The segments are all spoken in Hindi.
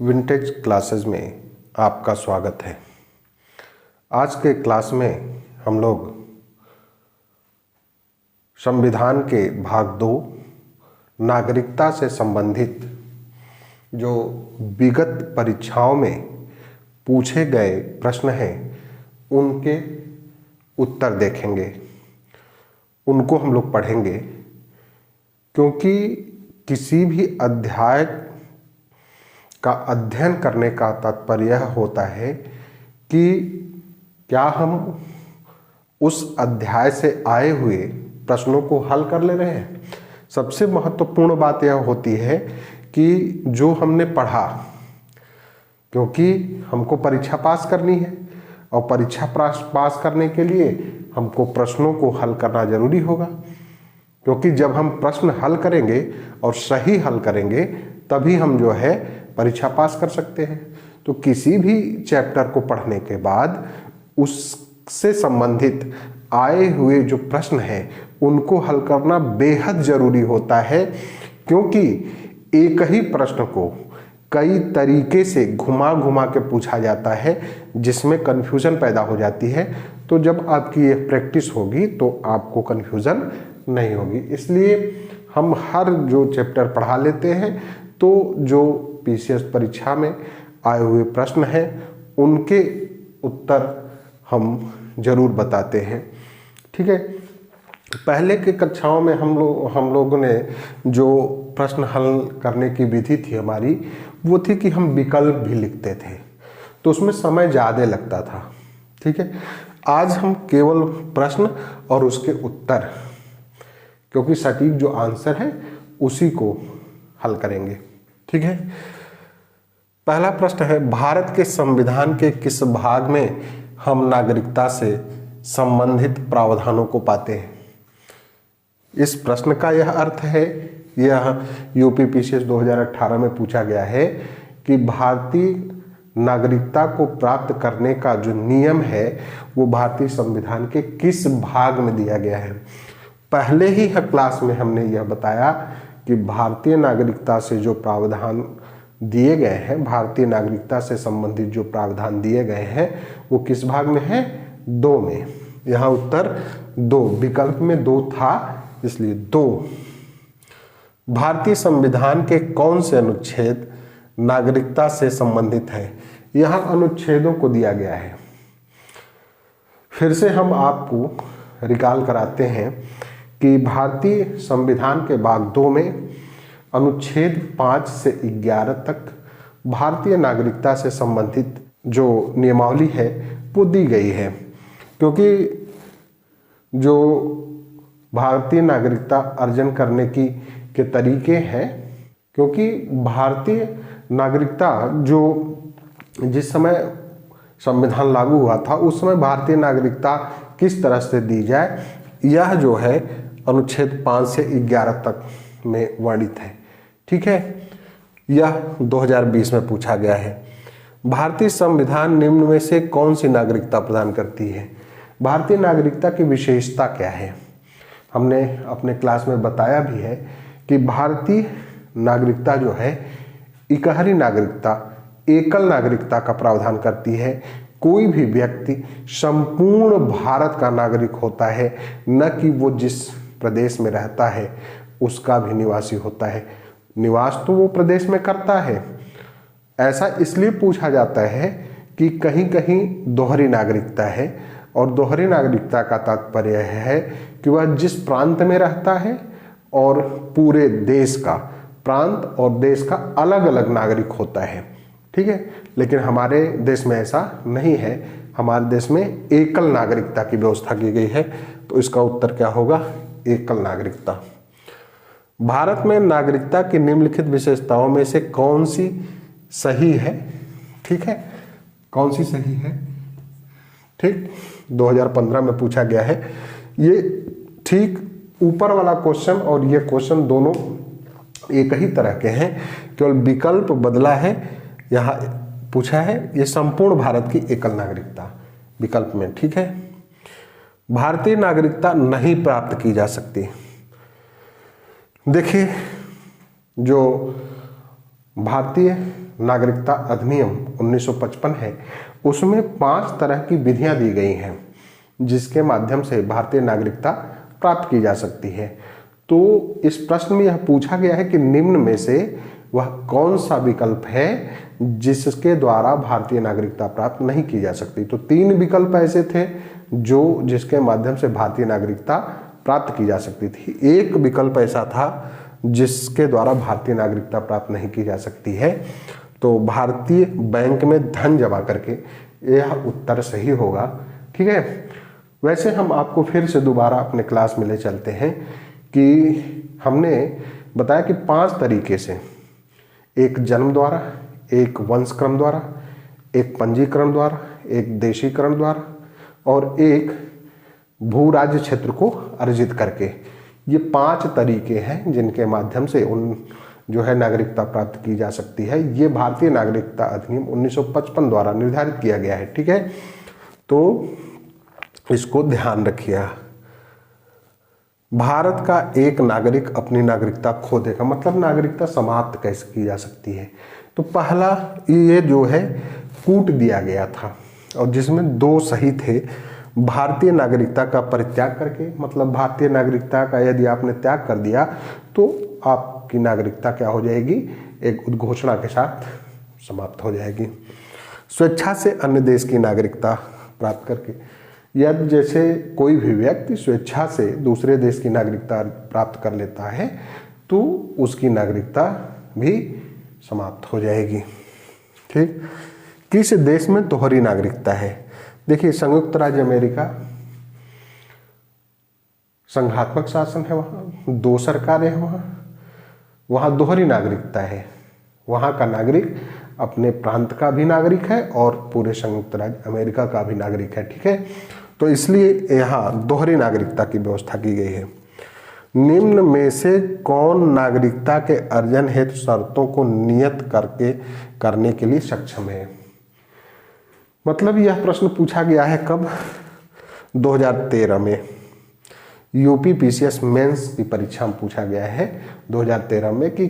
विंटेज क्लासेस में आपका स्वागत है। आज के क्लास में हम लोग संविधान के भाग 2 नागरिकता से संबंधित जो विगत परीक्षाओं में पूछे गए प्रश्न हैं उनके उत्तर देखेंगे, उनको हम लोग पढ़ेंगे। क्योंकि किसी भी अध्याय का अध्ययन करने का तात्पर्य यह होता है कि क्या हम उस अध्याय से आए हुए प्रश्नों को हल कर ले रहे हैं। सबसे महत्वपूर्ण बात यह होती है कि जो हमने पढ़ा, क्योंकि हमको परीक्षा पास करनी है और परीक्षा पास करने के लिए हमको प्रश्नों को हल करना जरूरी होगा। क्योंकि जब हम प्रश्न हल करेंगे और सही हल करेंगे तभी हम जो है परीक्षा पास कर सकते हैं। तो किसी भी चैप्टर को पढ़ने के बाद उससे संबंधित आए हुए जो प्रश्न हैं उनको हल करना बेहद जरूरी होता है। क्योंकि एक ही प्रश्न को कई तरीके से घुमा घुमा के पूछा जाता है जिसमें कन्फ्यूजन पैदा हो जाती है। तो जब आपकी ये प्रैक्टिस होगी तो आपको कन्फ्यूजन नहीं होगी। इसलिए हम हर जो चैप्टर पढ़ा लेते हैं तो जो पीसीएस परीक्षा में आए हुए प्रश्न हैं उनके उत्तर हम जरूर बताते हैं। ठीक है। पहले के कक्षाओं में हम लोगों ने जो प्रश्न हल करने की विधि थी हमारी, वो थी कि हम विकल्प भी लिखते थे, तो उसमें समय ज़्यादा लगता था। ठीक है। आज हम केवल प्रश्न और उसके उत्तर, क्योंकि सटीक जो आंसर है उसी को हल करेंगे। ठीक है। पहला प्रश्न है, भारत के संविधान के किस भाग में हम नागरिकता से संबंधित प्रावधानों को पाते हैं। इस प्रश्न का यह अर्थ है, यह यूपी पीसीएस 2018 में पूछा गया है कि भारतीय नागरिकता को प्राप्त करने का जो नियम है वो भारतीय संविधान के किस भाग में दिया गया है। पहले ही क्लास में हमने यह बताया कि भारतीय नागरिकता से जो प्रावधान दिए गए हैं, भारतीय नागरिकता से संबंधित जो प्रावधान दिए गए हैं वो किस भाग में है, 2 में। यहाँ उत्तर 2, विकल्प में 2 था इसलिए 2। भारतीय संविधान के कौन से अनुच्छेद नागरिकता से संबंधित है। यहाँ अनुच्छेदों को दिया गया है। फिर से हम आपको रिकॉल कराते हैं कि भारतीय संविधान के भाग 2 में अनुच्छेद 5 से 11 तक भारतीय नागरिकता से संबंधित जो नियमावली है वो दी गई है। क्योंकि जो भारतीय नागरिकता अर्जन करने के तरीके हैं, क्योंकि भारतीय नागरिकता जो जिस समय संविधान लागू हुआ था उस समय भारतीय नागरिकता किस तरह से दी जाए, यह जो है अनुच्छेद 5 से 11 तक में वर्णित है। ठीक है। यह 2020 में पूछा गया है। भारतीय संविधान निम्न में से कौन सी नागरिकता प्रदान करती है। भारतीय नागरिकता की विशेषता क्या है। हमने अपने क्लास में बताया भी है कि भारतीय नागरिकता जो है इकहरी नागरिकता, एकल नागरिकता का प्रावधान करती है। कोई भी व्यक्ति संपूर्ण भारत का नागरिक होता है, न कि वो जिस प्रदेश में रहता है उसका भी निवासी होता है। निवास तो वो प्रदेश में करता है। ऐसा इसलिए पूछा जाता है कि कहीं कहीं दोहरी नागरिकता है, और दोहरी नागरिकता का तात्पर्य है कि वह जिस प्रांत में रहता है और पूरे देश का, प्रांत और देश का अलग अलग नागरिक होता है। ठीक है। लेकिन हमारे देश में ऐसा नहीं है। हमारे देश में एकल नागरिकता की व्यवस्था की गई है। तो इसका उत्तर क्या होगा, एकल नागरिकता। भारत में नागरिकता की निम्नलिखित विशेषताओं में से कौन सी सही है। ठीक है। कौन सी सही है। ठीक, 2015 में पूछा गया है। ये ठीक ऊपर वाला क्वेश्चन और ये क्वेश्चन दोनों एक ही तरह के हैं, केवल विकल्प बदला है। यहाँ पूछा है ये संपूर्ण भारत की एकल नागरिकता विकल्प में। ठीक है। भारतीय नागरिकता नहीं प्राप्त की जा सकती। देखिए, जो भारतीय नागरिकता अधिनियम 1955 है, उसमें 5 तरह की विधियां दी गई हैं जिसके माध्यम से भारतीय नागरिकता प्राप्त की जा सकती है। तो इस प्रश्न में यह पूछा गया है कि निम्न में से वह कौन सा विकल्प है जिसके द्वारा भारतीय नागरिकता प्राप्त नहीं की जा सकती। तो 3 विकल्प ऐसे थे जिसके माध्यम से भारतीय नागरिकता प्राप्त की जा सकती थी। एक विकल्प ऐसा था जिसके द्वारा भारतीय नागरिकता प्राप्त नहीं की जा सकती है। तो भारतीय बैंक में धन जमा करके, यह उत्तर सही होगा। ठीक है, वैसे हम आपको फिर से दोबारा अपने क्लास में ले चलते हैं कि हमने बताया कि 5 तरीके से, एक जन्म द्वारा, एक वंशक्रम द्वारा, एक पंजीकरण द्वारा, एक देशीकरण द्वारा और एक भू राज्य क्षेत्र को अर्जित करके, ये 5 तरीके हैं जिनके माध्यम से नागरिकता प्राप्त की जा सकती है। ये भारतीय नागरिकता अधिनियम 1955 द्वारा निर्धारित किया गया है। ठीक है, तो इसको ध्यान रखिए। भारत का एक नागरिक अपनी नागरिकता खो देगा, मतलब नागरिकता समाप्त कैसे की जा सकती है। तो पहला ये जो है कूट दिया गया था और जिसमें 2 सही थे। भारतीय नागरिकता का परित्याग करके, मतलब भारतीय नागरिकता का यदि आपने त्याग कर दिया तो आपकी नागरिकता क्या हो जाएगी, एक उद्घोषणा के साथ समाप्त हो जाएगी। स्वेच्छा से अन्य देश की नागरिकता प्राप्त करके, यदि जैसे कोई भी व्यक्ति स्वेच्छा से दूसरे देश की नागरिकता प्राप्त कर लेता है तो उसकी नागरिकता भी समाप्त हो जाएगी। ठीक, किस देश में दोहरी नागरिकता है। देखिए, संयुक्त राज्य अमेरिका संघात्मक शासन है, वहाँ 2 सरकारें हैं, वहाँ दोहरी नागरिकता है। वहाँ का नागरिक अपने प्रांत का भी नागरिक है और पूरे संयुक्त राज्य अमेरिका का भी नागरिक है। ठीक है, तो इसलिए यहाँ दोहरी नागरिकता की व्यवस्था की गई है। निम्न में से कौन नागरिकता के अर्जन हेतु शर्तों को नियत करने के लिए सक्षम है। मतलब यह प्रश्न पूछा गया है कब, 2013 में यूपी पीसीएस मेंस की परीक्षा में पूछा गया है 2013 में कि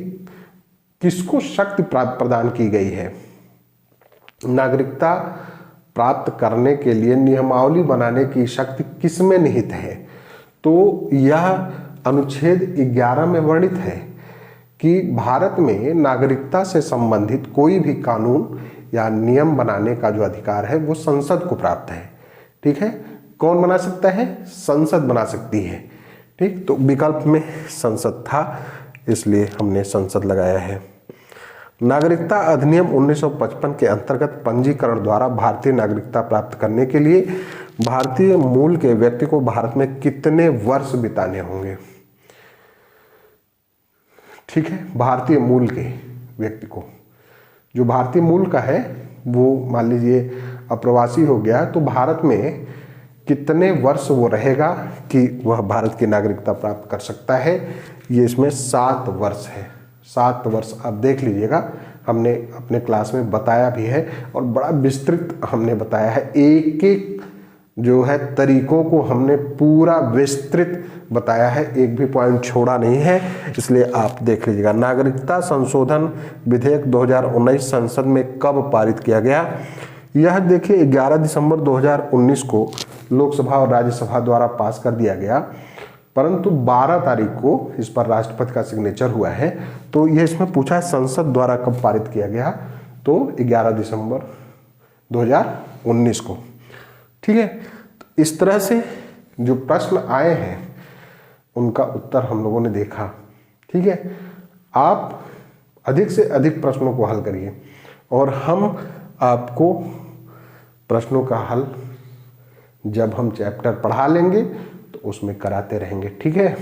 किसको शक्ति प्रदान की गई है नागरिकता प्राप्त करने के लिए नियमावली बनाने की शक्ति किसमें निहित है। तो यह अनुच्छेद 11 में वर्णित है कि भारत में नागरिकता से संबंधित कोई भी कानून या नियम बनाने का जो अधिकार है वो संसद को प्राप्त है। ठीक है, कौन बना सकता है, संसद बना सकती है। ठीक, तो विकल्प में संसद था इसलिए हमने संसद लगाया है। नागरिकता अधिनियम 1955 के अंतर्गत पंजीकरण द्वारा भारतीय नागरिकता प्राप्त करने के लिए भारतीय मूल के व्यक्ति को भारत में कितने वर्ष बिताने होंगे। ठीक है, भारतीय मूल के व्यक्ति को, जो भारतीय मूल का है वो मान लीजिए अप्रवासी हो गया तो भारत में कितने वर्ष वो रहेगा कि वह भारत की नागरिकता प्राप्त कर सकता है। ये इसमें 7 वर्ष है। 7 वर्ष आप देख लीजिएगा, हमने अपने क्लास में बताया भी है और बड़ा विस्तृत हमने बताया है। एक एक जो है तरीकों को हमने पूरा विस्तृत बताया है, एक भी पॉइंट छोड़ा नहीं है, इसलिए आप देख लीजिएगा। नागरिकता संशोधन विधेयक 2019 संसद में कब पारित किया गया। यह देखिए 11 दिसंबर 2019 को लोकसभा और राज्यसभा द्वारा पास कर दिया गया, परंतु 12 तारीख को इस पर राष्ट्रपति का सिग्नेचर हुआ है। तो यह इसमें पूछा है संसद द्वारा कब पारित किया गया, तो 11 दिसंबर 2019 को। ठीक है, तो इस तरह से जो प्रश्न आए हैं उनका उत्तर हम लोगों ने देखा। ठीक है, आप अधिक से अधिक प्रश्नों को हल करिए और हम आपको प्रश्नों का हल जब हम चैप्टर पढ़ा लेंगे तो उसमें कराते रहेंगे। ठीक है।